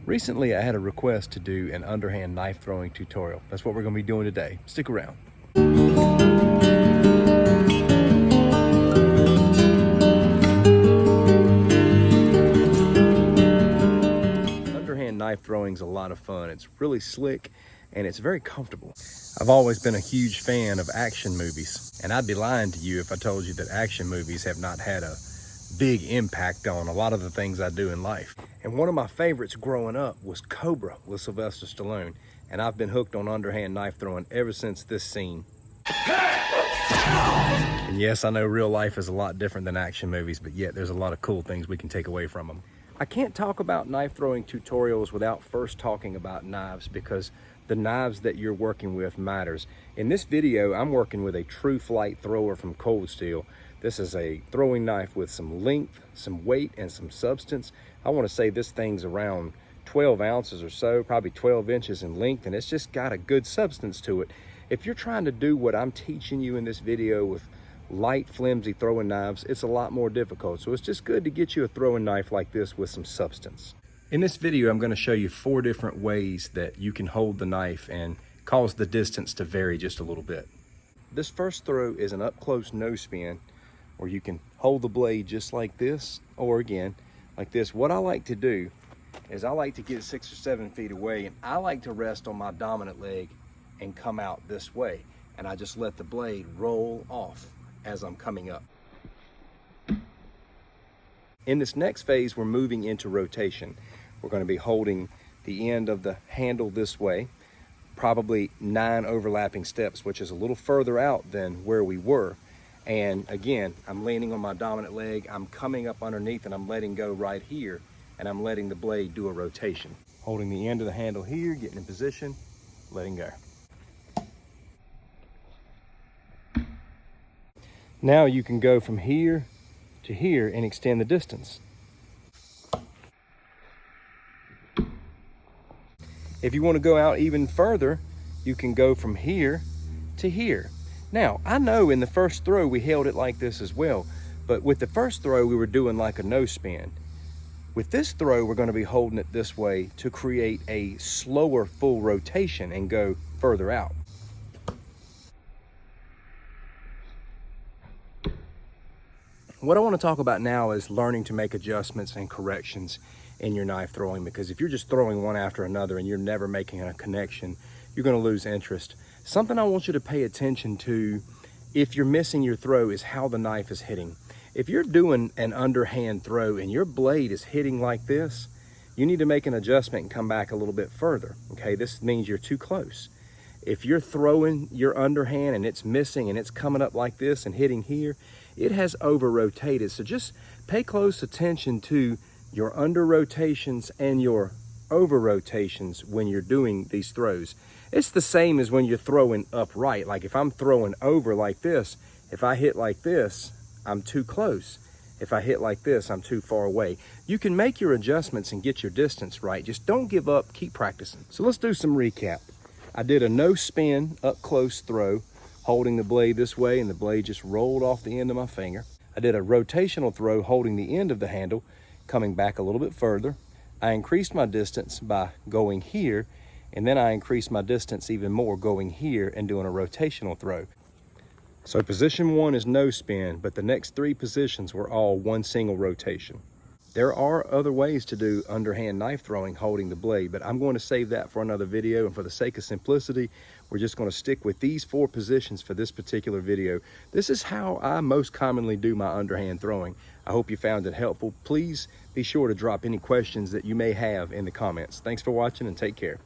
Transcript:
Recently, I had a request to do an underhand knife throwing tutorial. That's what we're going to be doing today. Stick around. Underhand knife throwing is a lot of fun. It's really slick and it's very comfortable. I've always been a huge fan of action movies, and I'd be lying to you if I told you that action movies have not had a big impact on a lot of the things I do in life. And one of my favorites growing up was Cobra with Sylvester Stallone, and I've been hooked on underhand knife throwing ever since this scene. And yes, I know real life is a lot different than action movies, but yet there's a lot of cool things we can take away from them. I can't talk about knife throwing tutorials without first talking about knives, because the knives that you're working with matters. In this video, I'm working with a True Flight thrower from Cold Steel. This is a throwing knife with some length, some weight, and some substance. I want to say this thing's around 12 ounces or so, probably 12 inches in length, and it's just got a good substance to it. If you're trying to do what I'm teaching you in this video with light, flimsy throwing knives, it's a lot more difficult. So it's just good to get you a throwing knife like this with some substance. In this video, I'm going to show you 4 different ways that you can hold the knife and cause the distance to vary just a little bit. This first throw is an up-close no spin, where you can hold the blade just like this, or again, like this. What I like to do is I like to get 6 or 7 feet away, and I like to rest on my dominant leg and come out this way. And I just let the blade roll off as I'm coming up. In this next phase, we're moving into rotation. We're going to be holding the end of the handle this way, probably 9 overlapping steps, which is a little further out than where we were. And again, I'm leaning on my dominant leg, I'm coming up underneath, and I'm letting go right here, and I'm letting the blade do a rotation. Holding the end of the handle here, getting in position, letting go. Now you can go from here to here and extend the distance. If you want to go out even further, you can go from here to here. Now, I know in the first throw we held it like this as well, but with the first throw we were doing like a no spin. With this throw, we're going to be holding it this way to create a slower full rotation and go further out. What I want to talk about now is learning to make adjustments and corrections in your knife throwing, because if you're just throwing one after another and you're never making a connection, you're going to lose interest. Something I want you to pay attention to if you're missing your throw is how the knife is hitting. If you're doing an underhand throw and your blade is hitting like this, you need to make an adjustment and come back a little bit further. Okay, this means you're too close. If you're throwing your underhand and it's missing and it's coming up like this and hitting here, it has over rotated. So just pay close attention to your under rotations and your over rotations when you're doing these throws. It's the same as when you're throwing upright. Like if I'm throwing over like this, if I hit like this, I'm too close. If I hit like this, I'm too far away. You can make your adjustments and get your distance right. Just don't give up, keep practicing. So let's do some recap. I did a no spin up close throw, holding the blade this way, and the blade just rolled off the end of my finger. I did a rotational throw holding the end of the handle, coming back a little bit further. I increased my distance by going here, and then I increased my distance even more going here and doing a rotational throw. So position 1 is no spin, but the next 3 positions were all one single rotation. There are other ways to do underhand knife throwing holding the blade, but I'm going to save that for another video, and for the sake of simplicity, we're just going to stick with these 4 positions for this particular video. This is how I most commonly do my underhand throwing. I hope you found it helpful. Please be sure to drop any questions that you may have in the comments. Thanks for watching, and take care.